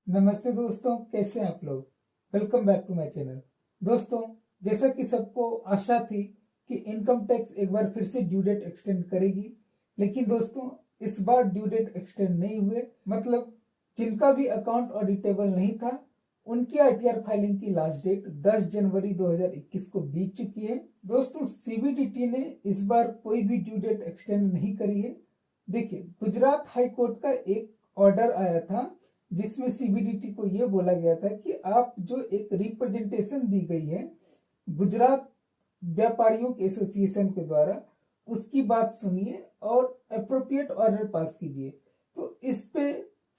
नमस्ते दोस्तों, कैसे हैं आप लोग। Welcome back to my channel. दोस्तों, जैसा कि सबको आशा थी कि इनकम टैक्स एक बार फिर से ड्यू डेट एक्सटेंड करेगी, लेकिन दोस्तों इस बार ड्यू डेट एक्सटेंड नहीं हुए। मतलब जिनका भी अकाउंट ऑडिटेबल नहीं था उनकी आईटीआर फाइलिंग की लास्ट डेट 10 जनवरी 2021 को बीत चुकी है। दोस्तों, सीबीडीटी ने इस बार कोई भी ड्यू डेट एक्सटेंड नहीं करी है। देखिए, गुजरात हाई कोर्ट का एक ऑर्डर आया था जिसमें सीबीडीटी को यह बोला गया था कि आप जो एक रिप्रेजेंटेशन दी गई है गुजरात व्यापारियों के एसोसिएशन के द्वारा, उसकी बात सुनिए और अप्रोप्रिएट ऑर्डर पास कीजिए। तो इस पे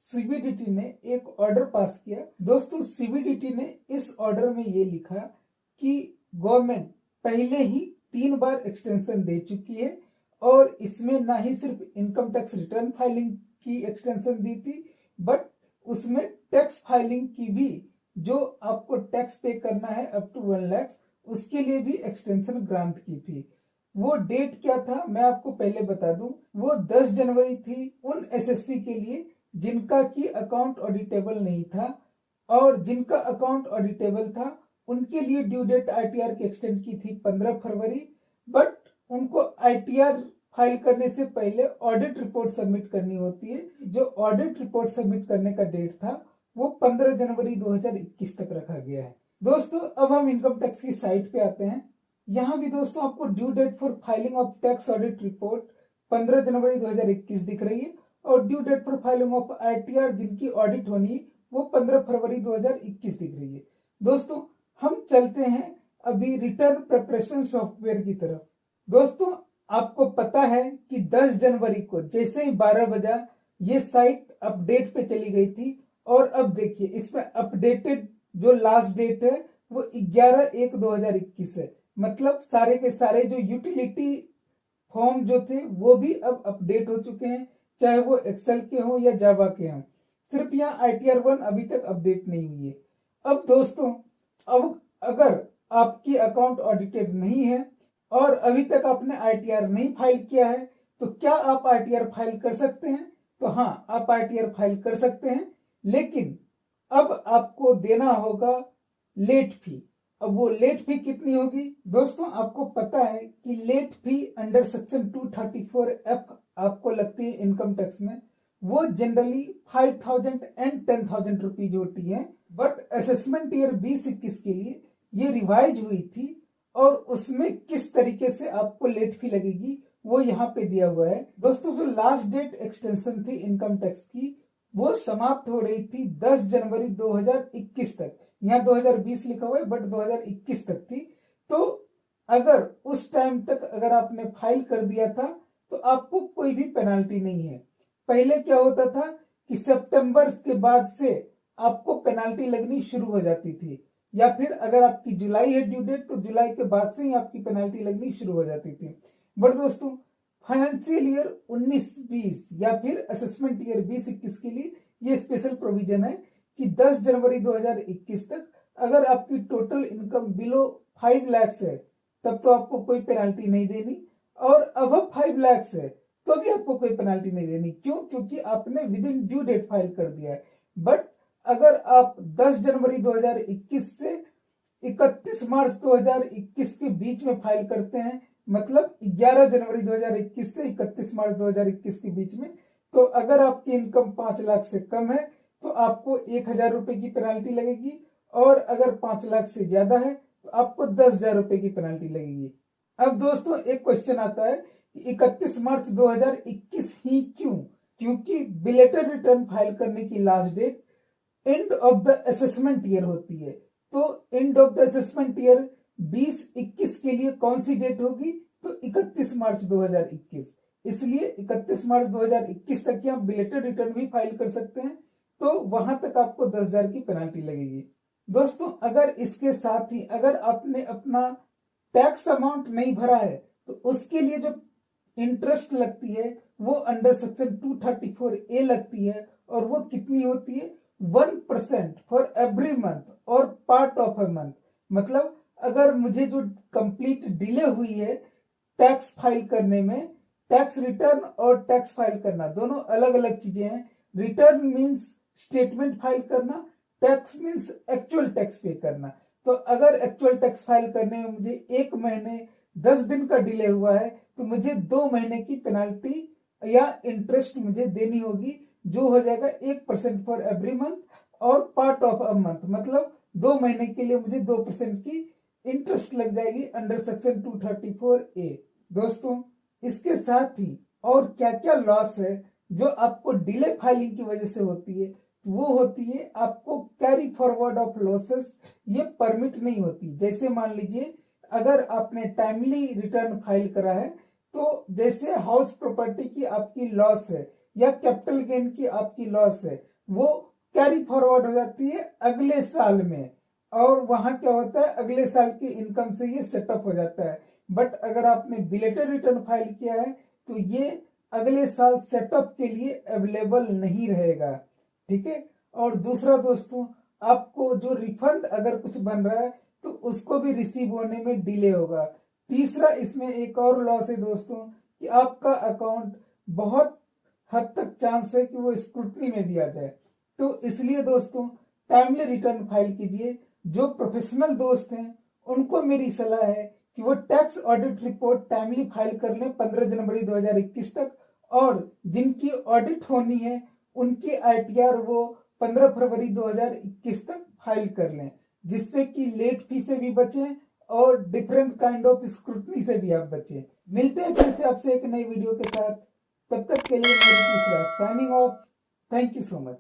सीबीडीटी ने एक ऑर्डर पास किया। दोस्तों, सीबीडीटी ने इस ऑर्डर में ये लिखा कि गवर्नमेंट पहले ही 3 बार एक्सटेंशन दे चुकी है और इसमें ना ही सिर्फ इनकम टैक्स रिटर्न फाइलिंग की एक्सटेंशन दी थी, बट उसमें टैक्स फाइलिंग की भी, जो आपको टैक्स पे करना है अप टू 1 लाख, उसके लिए भी एक्सटेंशन ग्रांट की थी। वो डेट क्या था मैं आपको पहले बता दूं। वो 10 जनवरी थी उन एसएससी के लिए जिनका की अकाउंट ऑडिटेबल नहीं था, और जिनका अकाउंट ऑडिटेबल था उनके लिए ड्यू डेट आईटीआर की एक्सटेंड की थी 15 फरवरी। बट उनको आईटीआर फाइल करने से पहले ऑडिट रिपोर्ट सबमिट करनी होती है। जो ऑडिट रिपोर्ट सबमिट करने का डेट था वो 15 जनवरी 2021 तक रखा गया है। दोस्तों, अब हम इनकम टैक्स की साइट पे आते हैं। यहाँ भी दोस्तों आपको due date for filing of tax audit report 15 January 2021 दिख रही है, और due date for filing of ITR जिनकी ऑडिट होनी है वो 15 फरवरी 2021 दिख रही है। दोस्तों, हम चलते हैं अभी रिटर्न प्रिपरेशन सॉफ्टवेयर की तरफ। दोस्तों, आपको पता है कि 10 जनवरी को जैसे ही 12 बजा ये साइट अपडेट पे चली गई थी, और अब देखिए इसमें अपडेटेड जो लास्ट डेट है वो 11/1/2021 है। मतलब सारे के सारे जो यूटिलिटी फॉर्म जो थे वो भी अब अपडेट हो चुके हैं, चाहे वो एक्सेल के हो या जावा के हों। सिर्फ यहाँ आईटीआर 1 अभी तक अपडेट नहीं हुई है। अब दोस्तों, अब अगर आपकी अकाउंट ऑडिटेड नहीं है और अभी तक आपने आईटीआर नहीं फाइल किया है, तो क्या आप आईटीआर फाइल कर सकते हैं? तो हाँ, आप आईटीआर फाइल कर सकते हैं, लेकिन अब आपको देना होगा लेट फी। अब वो लेट फी कितनी होगी? दोस्तों, आपको पता है कि late fee under section 234F आपको लगती है इनकम टैक्स में। वो जनरली 5,000 एंड 10,000 रुपीज होती है, बट असेसमेंट ईयर 2021 के लिए ये रिवाइज हुई थी, और उसमें किस तरीके से आपको लेट फी लगेगी वो यहाँ पे दिया हुआ है। दोस्तों, जो लास्ट डेट एक्सटेंशन थी इनकम टैक्स की वो समाप्त हो रही थी 10 जनवरी 2021 तक। यहाँ 2020 लिखा हुआ है बट 2021 तक थी। तो अगर उस टाइम तक अगर आपने फाइल कर दिया था तो आपको कोई भी पेनाल्टी नहीं है। पहले क्या होता था कि सितंबर के बाद से आपको पेनाल्टी लगनी शुरू हो जाती थी, या फिर अगर आपकी जुलाई है ड्यू डेट तो जुलाई के बाद से ही आपकी पेनाल्टी लगनी शुरू हो जाती थी। बट दोस्तों, फाइनेंशियल ईयर 19-20 या फिर असेसमेंट ईयर 2021 के लिए ये स्पेशल प्रोविजन है कि 10 जनवरी 2021 तक अगर आपकी टोटल इनकम बिलो 5 लाख है तब तो आपको कोई पेनाल्टी नहीं देनी, और अब 5 लाख है तो भी आपको कोई पेनाल्टी नहीं देनी। क्यों? क्योंकि आपने within due date file कर दिया है। बट अगर आप 10 जनवरी 2021 से 31 मार्च 2021 के बीच में फाइल करते हैं, मतलब 11 जनवरी 2021 से 31 मार्च 2021 के बीच में, तो अगर आपकी इनकम 5 लाख से कम है तो आपको 1,000 रुपए की पेनाल्टी लगेगी, और अगर 5 लाख से ज्यादा है तो आपको 10,000 रुपए की पेनाल्टी लगेगी। अब दोस्तों, एक क्वेश्चन आता है कि 31 मार्च 2021 ही क्यों? क्योंकि बिलेटेड रिटर्न फाइल करने की last date end of the assessment year होती है। तो end of the assessment year 2021 के लिए कौन सी डेट होगी? तो 31 मार्च 2021। इसलिए 31 मार्च 2021 तक ही आप बिलेटेड रिटर्न भी फाइल कर सकते हैं, तो वहां तक आपको 10,000 की पेनाल्टी लगेगी। दोस्तों, अगर इसके साथ ही अगर आपने अपना टैक्स अमाउंट नहीं भरा है तो उसके लिए जो इंटरेस्ट लगती है वो अंडर सेक्शन 234A लगती है, और वो कितनी होती है? 1% फॉर एवरी मंथ और पार्ट ऑफ ए मंथ। मतलब अगर मुझे जो कंप्लीट डिले हुई है टैक्स फाइल करने में, टैक्स रिटर्न और टैक्स फाइल करना दोनों अलग अलग चीजें हैं। रिटर्न मीन्स स्टेटमेंट फाइल करना, टैक्स मीन्स एक्चुअल टैक्स पे करना। तो अगर एक्चुअल टैक्स फाइल करने में मुझे 1 महीने 10 दिन का डिले हुआ है तो मुझे 2 महीने की पेनाल्टी या इंटरेस्ट मुझे देनी होगी, जो हो जाएगा 1% फॉर एवरी मंथ और पार्ट ऑफ अ मंथ, मतलब 2 महीने के लिए मुझे 2% की इंटरेस्ट लग जाएगी अंडर सेक्शन 234A। दोस्तों इसके साथ ही और क्या क्या लॉस है जो आपको डिले फाइलिंग की वजह से होती है, वो होती है आपको कैरी फॉरवर्ड ऑफ लॉसेस, ये परमिट नहीं होती। जैसे मान लीजिए अगर आपने टाइमली रिटर्न फाइल करा है तो जैसे हाउस प्रॉपर्टी की आपकी लॉस है या कैपिटल गेन की आपकी लॉस है, वो कैरी फॉरवर्ड हो जाती है अगले साल में, और वहां क्या होता है अगले साल की इनकम से ये सेटअप हो जाता है। बट अगर आपने बिलेटेड रिटर्न फाइल किया है तो ये अगले साल सेटअप के लिए अवेलेबल नहीं रहेगा, ठीक है। और दूसरा दोस्तों, आपको जो रिफंड अगर कुछ बन रहा है तो उसको भी रिसीव होने में डिले होगा। तीसरा इसमें एक और लॉस है दोस्तों कि आपका अकाउंट बहुत हद तक चांस है कि वो स्क्रूटनी में भी आ जाए। तो इसलिए दोस्तों टाइमली रिटर्न फाइल कीजिए। जो प्रोफेशनल दोस्त हैं उनको मेरी सलाह है कि वो tax audit report timely file कर लें 15 जनवरी 2021 तक, और जिनकी ऑडिट होनी है उनकी ITR वो 15 फरवरी 2021 तक फाइल कर लें, जिससे कि लेट फी से भी बचें और डिफरेंट काइंड ऑफ स्क्रूटनी से भी आप बचें। मिलते हैं फिर से आपसे एक नई वीडियो के साथ, तब तक के लिए मेरी तीसरा signing off. Thank you so much.